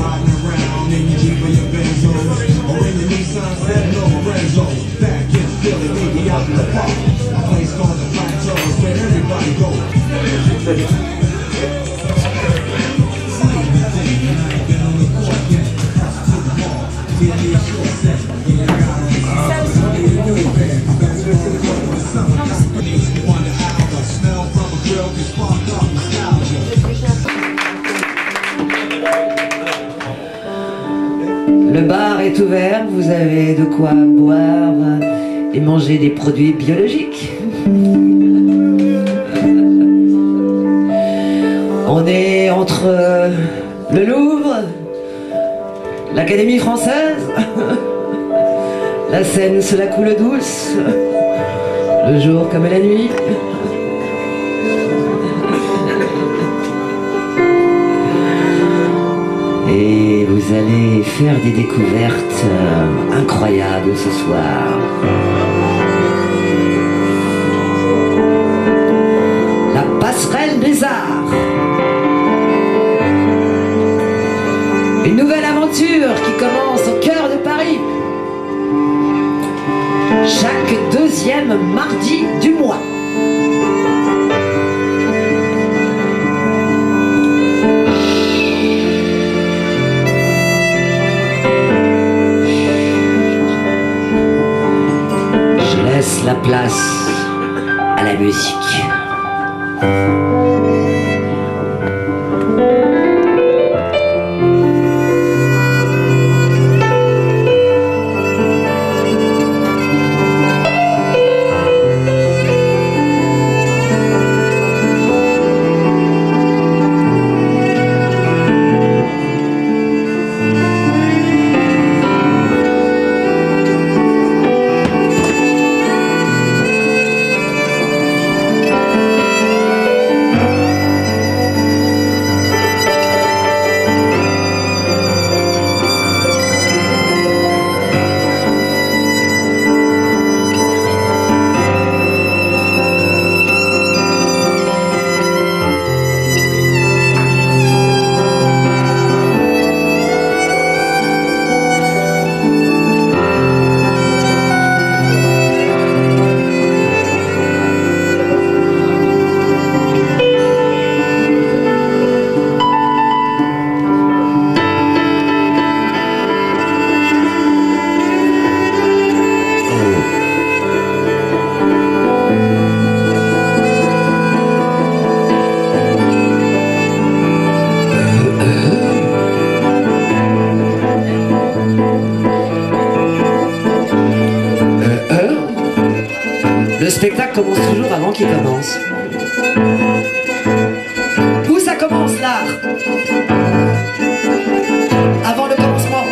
riding around in your Jeep or your Benzo, or in your Nissan Sentinel or Renzo. Back in Philly, maybe out in the park, a place called the Plateaus where everybody goes. Le bar est ouvert, vous avez de quoi boire et manger des produits biologiques. On est entre le Louvre, l'Académie française, la Seine se la coule douce, le jour comme la nuit. Et vous allez faire des découvertes incroyables ce soir. La passerelle des arts. Une nouvelle aventure qui commence au cœur de Paris. Chaque deuxième mardi du mois. La place à la musique. Le spectacle commence toujours avant qu'il commence. Où ça commence l'art? Avant le commencement.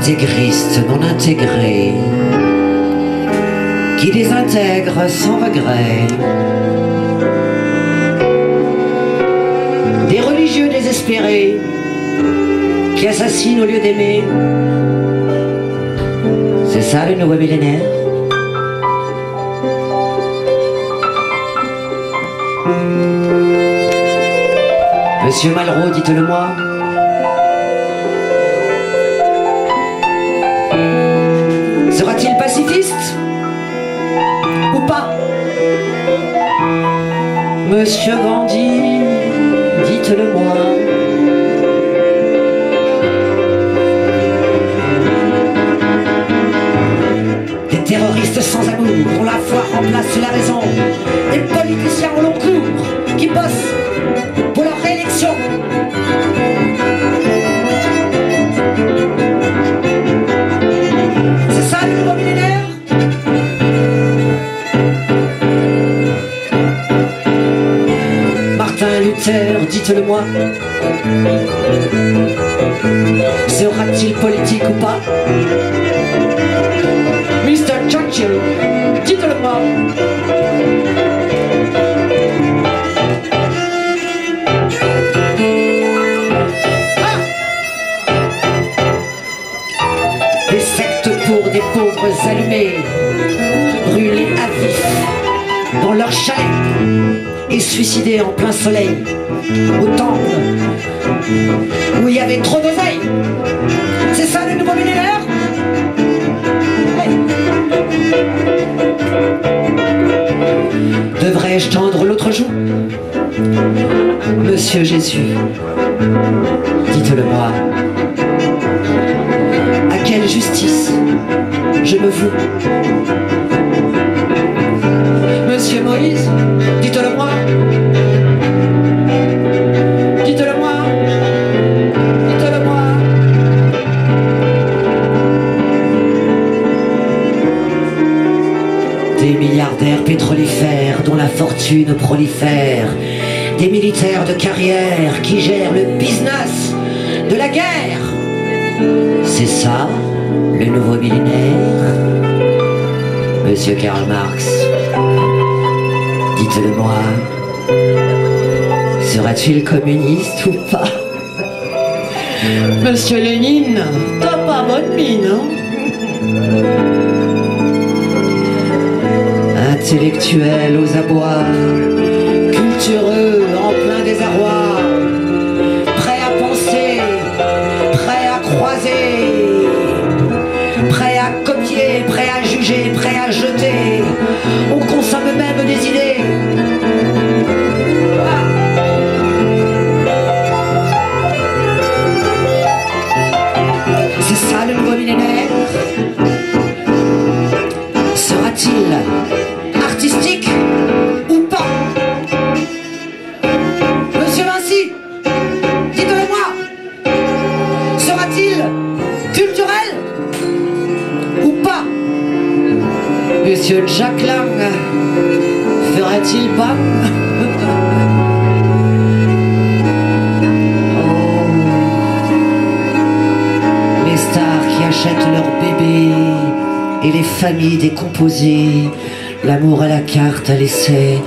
Intégristes non intégrés qui désintègrent sans regret, des religieux désespérés qui assassinent au lieu d'aimer. C'est ça le nouveau millénaire. Monsieur Malraux, dites-le moi. Sera-t-il pacifiste ou pas? Monsieur Gandhi, dites-le moi. Des terroristes sans amour, dont la foi remplace la raison. Des politiciens au long cours, qui bossent pour leur réélection. Luther, dites-le moi. Sera-t-il politique ou pas? Mr. Churchill, dites-le moi. Des sectes pour des pauvres allumés, brûlés à vif dans leur chalet et suicidés en plein soleil au temple où il y avait trop d'oseille. C'est ça le nouveau millénaire? Devrais-je tendre l'autre joue? Monsieur Jésus, dites-le moi. À quelle justice je me voue? Monsieur Moïse, dites-le moi. Dites-le moi. Dites-le moi. Des milliardaires pétrolifères dont la fortune prolifère, des militaires de carrière qui gèrent le business de la guerre. C'est ça, le nouveau millénaire? Monsieur Karl Marx, dites-le moi, sera-t-il communiste ou pas? Monsieur Lénine, t'as pas bonne mine, hein? Intellectuel aux abois, cultureux en plein désarroi, prêt à penser, prêt à croiser, prêt à copier, prêt à juger, prêt à jeter. On consomme même des idées. C'est ça le nouveau millénaire? Sera-t-il artistique ou pas? Monsieur Vinci, dites-le moi. Sera-t-il culturel ou pas? Monsieur Jack Lang, fera-t-il pas? Oh, les stars qui achètent leurs bébés et les familles décomposées, l'amour à la carte à l'essai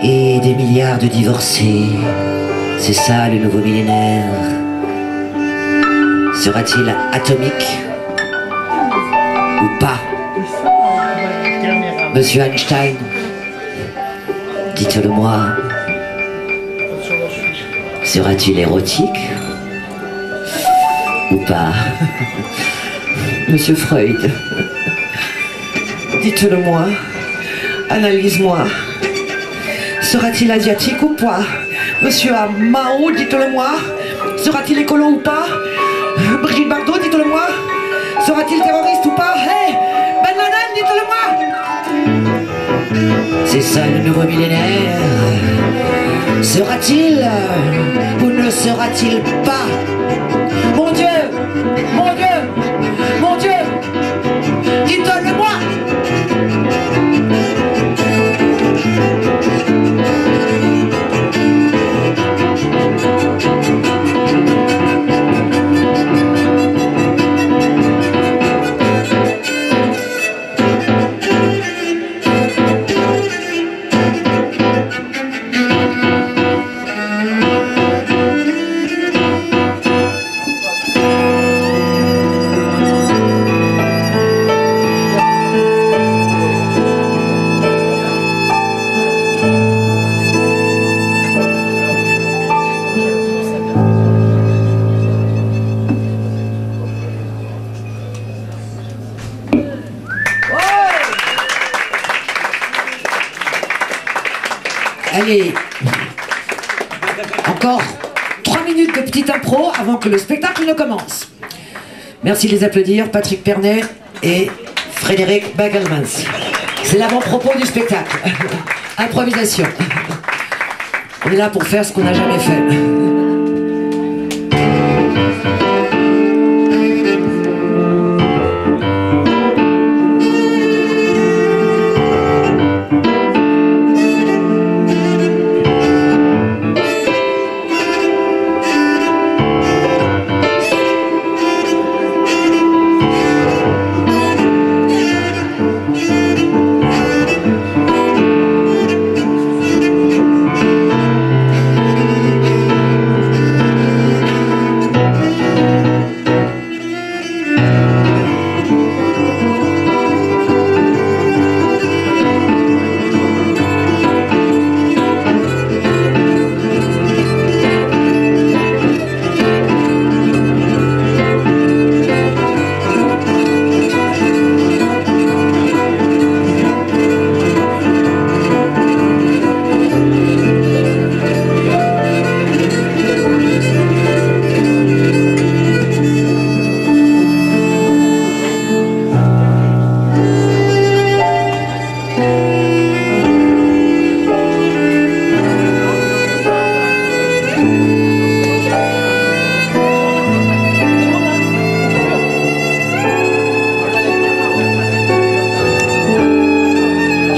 et des milliards de divorcés. C'est ça le nouveau millénaire. Sera-t-il atomique ou pas? Monsieur Einstein, dites-le moi. Sera-t-il érotique ou pas? Monsieur Freud, dites-le moi. Analyse-moi. Sera-t-il asiatique ou pas? Monsieur Mao, dites-le moi. Sera-t-il écolo ou pas? Brigitte Bardot, dites-le moi. Sera-t-il terroriste ou pas? Hey, Ben Laden, dites-le moi. C'est ça le nouveau millénaire. Sera-t-il ou ne sera-t-il pas? Mon Dieu, mon Dieu, mon Dieu, dites-le moi. Allez, encore 3 minutes de petite impro avant que le spectacle ne commence. Merci de les applaudir, Patrick Pernet et Frédéric Bagelmans. C'est l'avant-propos du spectacle. Improvisation. On est là pour faire ce qu'on n'a jamais fait.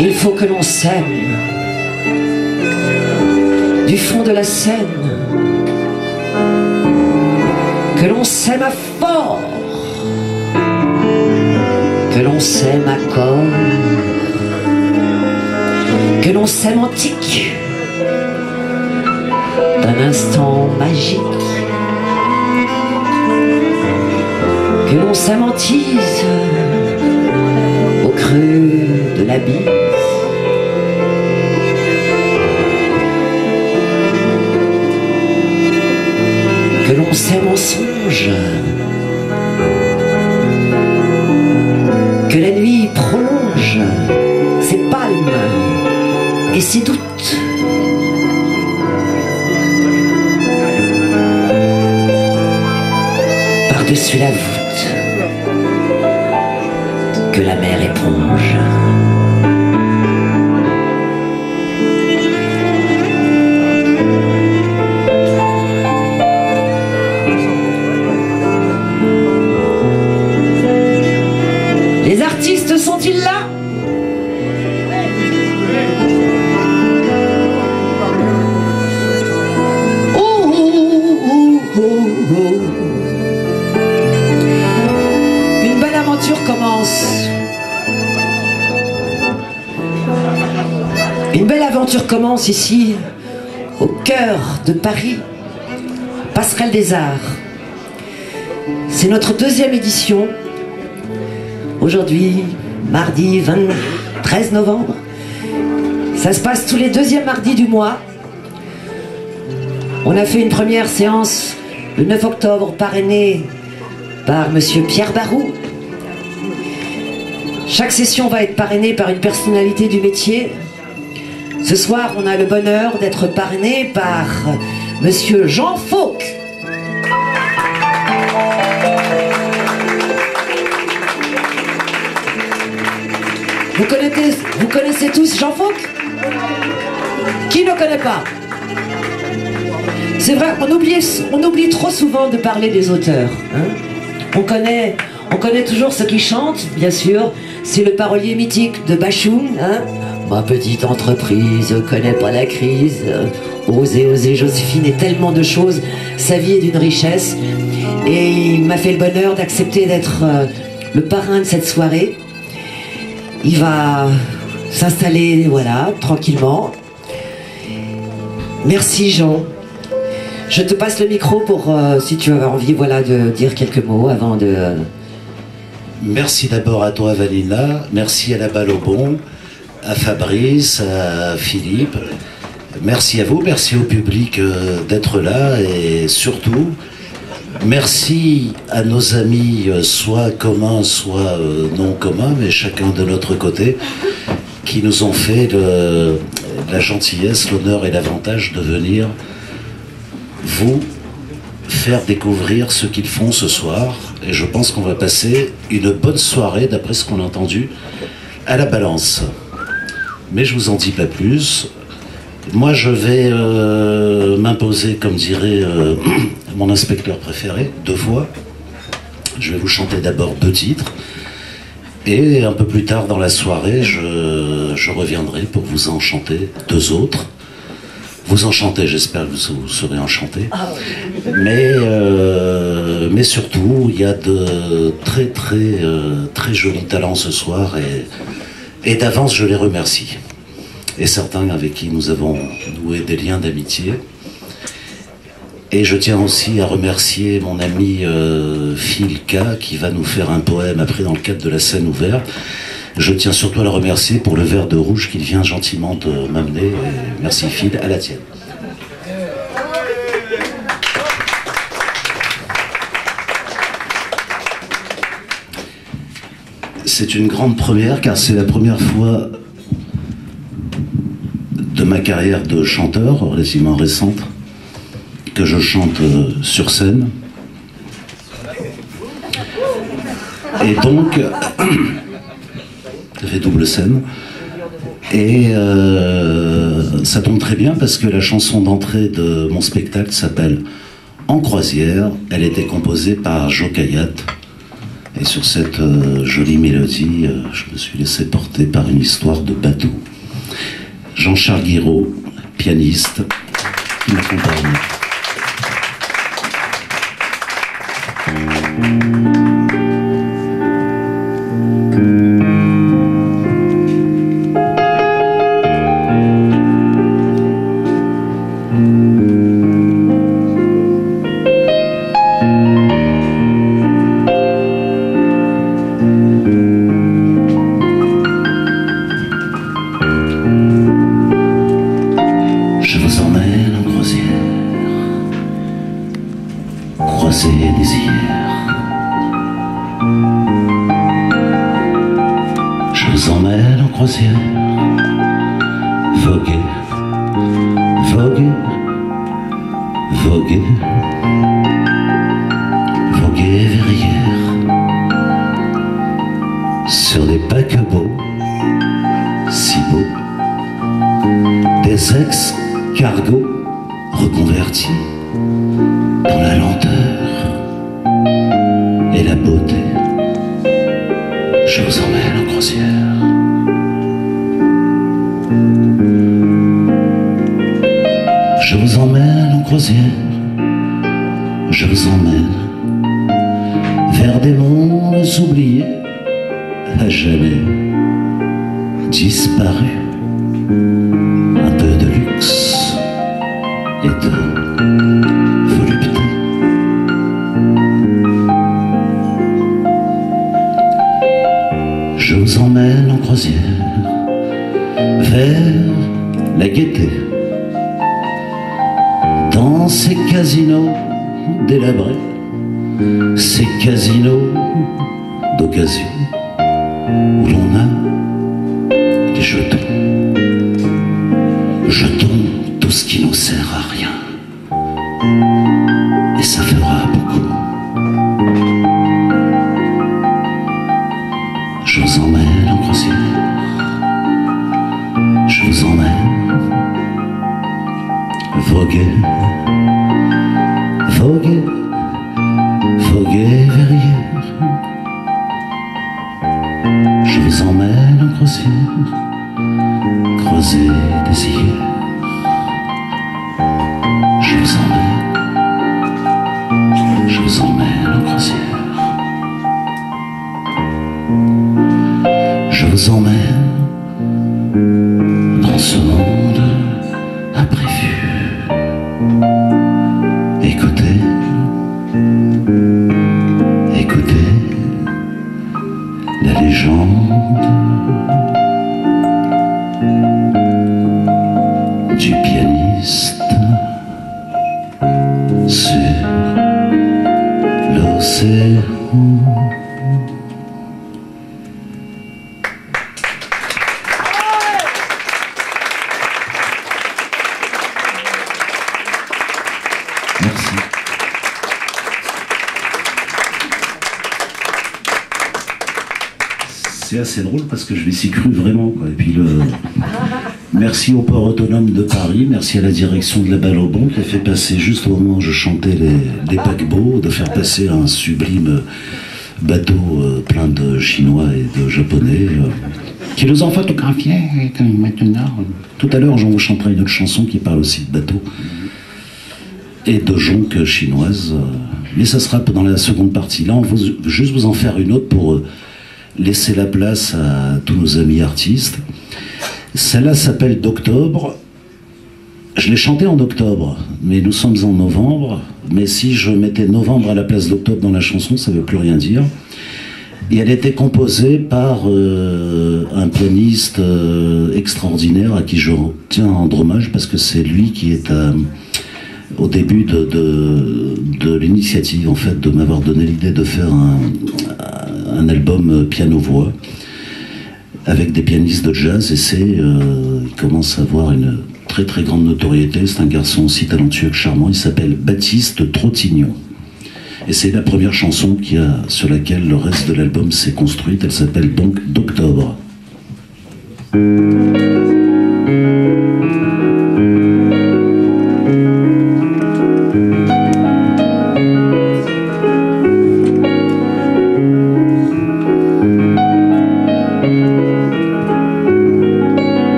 Il faut que l'on s'aime du fond de la Seine, que l'on s'aime à fort, que l'on s'aime à corps, que l'on s'aime antique d'un instant magique, que l'on s'aime en tise au creux de la bise. Que l'on s'aime en songe, que la nuit prolonge ses palmes et ses doutes, par-dessus la voûte que la mer éponge. Les artistes sont-ils là? Oh, oh, oh, oh, oh. Une belle aventure aventure commence. Une belle aventure commence ici, au cœur de Paris, Passerelle des Arts. C'est notre deuxième édition. Aujourd'hui, mardi 13 novembre. Ça se passe tous les deuxièmes mardis du mois. On a fait une première séance le 9 octobre, parrainée par monsieur Pierre Barou. Chaque session va être parrainée par une personnalité du métier. Ce soir, on a le bonheur d'être parrainé par monsieur Jean Fauque. Vous connaissez tous Jean Fauque? Qui ne connaît pas? C'est vrai, on oublie trop souvent de parler des auteurs. Hein? On connaît toujours ceux qui chantent, bien sûr. C'est le parolier mythique de Bachung. Hein? Ma petite entreprise connaît pas la crise. Osez, osez, Joséphine, et tellement de choses. Sa vie est d'une richesse. Et il m'a fait le bonheur d'accepter d'être le parrain de cette soirée. Il va s'installer, voilà, tranquillement. Merci Jean. Je te passe le micro pour, si tu as envie, voilà, de dire quelques mots avant de... Merci d'abord à toi Vanina, merci à la Balle au Bon, à Fabrice, à Philippe. Merci à vous, merci au public d'être là et surtout, merci à nos amis, soit communs, soit non communs, mais chacun de notre côté, qui nous ont fait la gentillesse, l'honneur et l'avantage de venir vous faire découvrir ce qu'ils font ce soir. Et je pense qu'on va passer une bonne soirée, d'après ce qu'on a entendu, à la Balance. Mais je vous en dis pas plus. Moi, je vais m'imposer, comme dirait mon inspecteur préféré, 2 fois. Je vais vous chanter d'abord 2 titres. Et un peu plus tard dans la soirée, je reviendrai pour vous en chanter 2 autres. Vous en chantez, j'espère que vous serez enchantés. Mais surtout, il y a de très jolis talents ce soir et d'avance, je les remercie. Et certains avec qui nous avons noué des liens d'amitié. Et je tiens aussi à remercier mon ami Phil K, qui va nous faire un poème après dans le cadre de la scène ouverte. Je tiens surtout à le remercier pour le verre de rouge qu'il vient gentiment de m'amener. Merci Phil, à la tienne. C'est une grande première car c'est la première fois de ma carrière de chanteur, relativement récente, que je chante sur scène. Et donc... ça fait double scène et ça tombe très bien parce que la chanson d'entrée de mon spectacle s'appelle En croisière. Elle était composée par Joe Kayat et sur cette jolie mélodie je me suis laissé porter par une histoire de bateau. Jean-Charles Guiraud, pianiste, qui m'accompagne. Je vous emmène vers des mondes oubliés à jamais disparu. Un peu de luxe et de volupté. Je vous emmène en croisière vers la gaieté, dans ces casinos délabrés, ces casinos d'occasion où l'on a des jetons, tout ce qui nous sert à rien, et ça fera beaucoup. Je vous emmène en croisière, je vous emmène voguer, voguer, voguer vers hier. Je vous emmène en croisière, creuser des îles. Je vous emmène en croisière. Je vous emmène dans ce monde imprévu. Écoutez, écoutez la légende du pianiste sur l'océan. Merci. C'est assez drôle parce que je l'ai si cru vraiment, quoi. Et puis merci au port autonome de Paris, merci à la direction de la Balle au Bon qui a fait passer juste au moment où je chantais les paquebots, de faire passer un sublime bateau plein de Chinois et de Japonais qui nous ont photographié maintenant. Tout à l'heure, j'en vous chanterai une autre chanson qui parle aussi de bateaux et de jonques chinoises, mais ça sera dans la seconde partie. Là, on va juste vous en faire une autre pour laisser la place à tous nos amis artistes. Celle-là s'appelle d'octobre. Je l'ai chantée en octobre, mais nous sommes en novembre. Mais si je mettais novembre à la place d'octobre dans la chanson, ça ne veut plus rien dire. Et elle était composée par un pianiste extraordinaire à qui je tiens à rendre hommage parce que c'est lui qui est au début de l'initiative en fait de m'avoir donné l'idée de faire un album piano-voix avec des pianistes de jazz, et il commence à avoir une très très grande notoriété. C'est un garçon aussi talentueux que charmant, il s'appelle Baptiste Trottignon. Et c'est la première chanson sur laquelle le reste de l'album s'est construite, elle s'appelle donc d'octobre.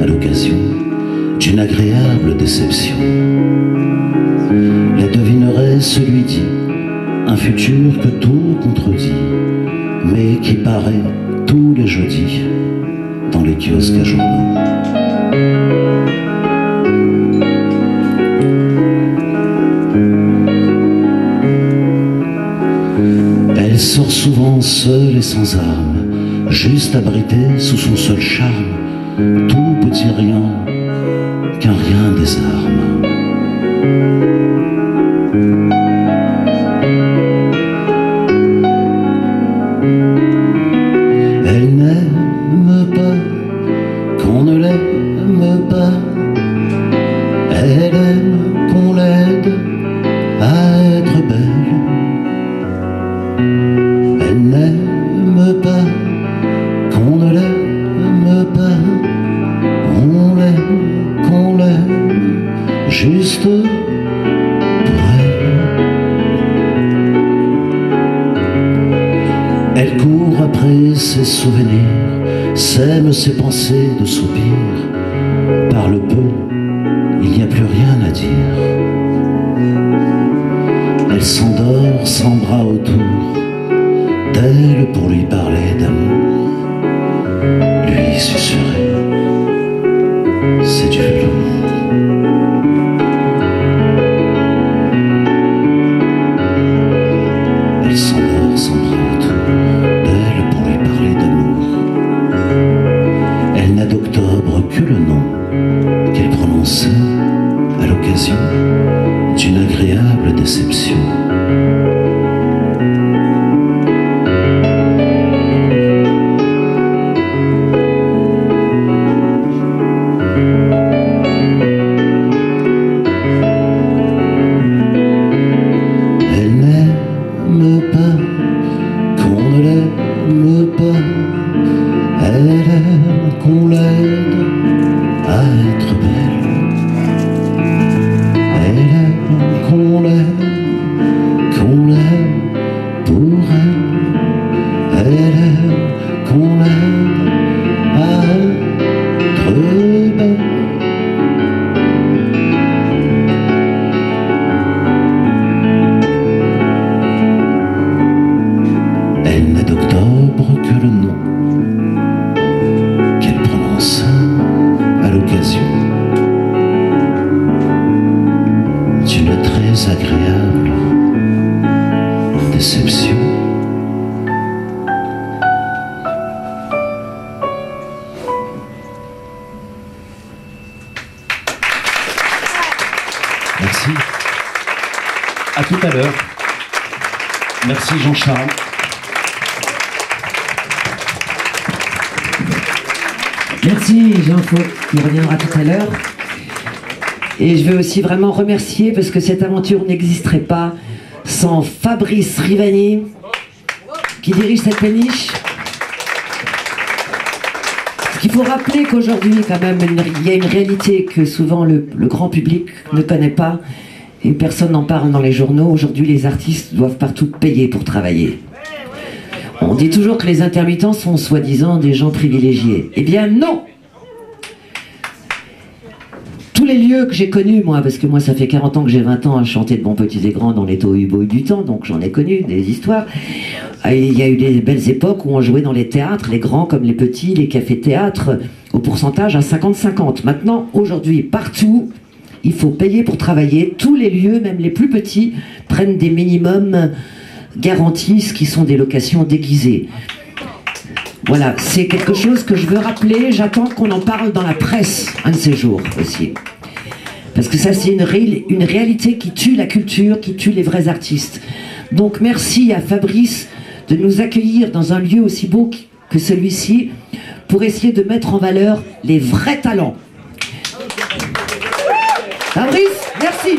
À l'occasion d'une agréable déception, la devineresse lui dit un futur que tout contredit, mais qui paraît tous les jeudis dans les kiosques à journaux. Elle sort souvent seule et sans armes, juste abritée sous son seul charme, tout petit rien qu'un rien désarme. Elle n'aime pas qu'on ne l'aime pas, elle aime qu'on l'aide à être belle. Elle n'aime pas qu'on ne l'aime pas, on l'aime, qu'on l'aime, juste pour elle. Elle court après ses souvenirs, sème ses pensées de soupirs. Par le peu, il n'y a plus rien à dire. Elle s'endort sans bras autour d'elle pour lui parler d'amour, lui susurrer, c'est du velours. Elle s'endort sans bras autour d'elle pour lui parler d'amour. Elle n'a d'octobre que le nom qu'elle prononce à l'occasion d'une agréable déception. Elle n'aime pas qu'on ne l'aime pas, elle aime qu'on l'aide à être belle. Elle aime qu'on l'aime pour elle. Elle aime qu'on l'aide à être belle. Elle n'a d'octobre que le nom qu'elle prononce à l'occasion d'une très agréable déception. Merci. À tout à l'heure. Merci Jean-Charles. Merci Jean-Faux, qui reviendra tout à l'heure. Et je veux aussi vraiment remercier, parce que cette aventure n'existerait pas sans Fabrice Rivani, qui dirige cette péniche. Il faut rappeler qu'aujourd'hui, quand même, il y a une réalité que souvent le grand public ne connaît pas, et personne n'en parle dans les journaux. Aujourd'hui, les artistes doivent partout payer pour travailler. On dit toujours que les intermittents sont soi-disant des gens privilégiés. Eh bien non! Tous les lieux que j'ai connus, moi, parce que moi ça fait 40 ans que j'ai 20 ans à chanter de bons petits et grands dans les tohu-bohu du temps, donc j'en ai connu des histoires. Il y a eu des belles époques où on jouait dans les théâtres, les grands comme les petits, les cafés-théâtres, au pourcentage à 50-50. Maintenant, aujourd'hui, partout, il faut payer pour travailler. Tous les lieux, même les plus petits, prennent des minimums garantissent qui sont des locations déguisées. Voilà, c'est quelque chose que je veux rappeler. J'attends qu'on en parle dans la presse un de ces jours aussi. Parce que ça, c'est une réalité qui tue la culture, qui tue les vrais artistes. Donc merci à Fabrice de nous accueillir dans un lieu aussi beau que celui-ci pour essayer de mettre en valeur les vrais talents. Fabrice, merci.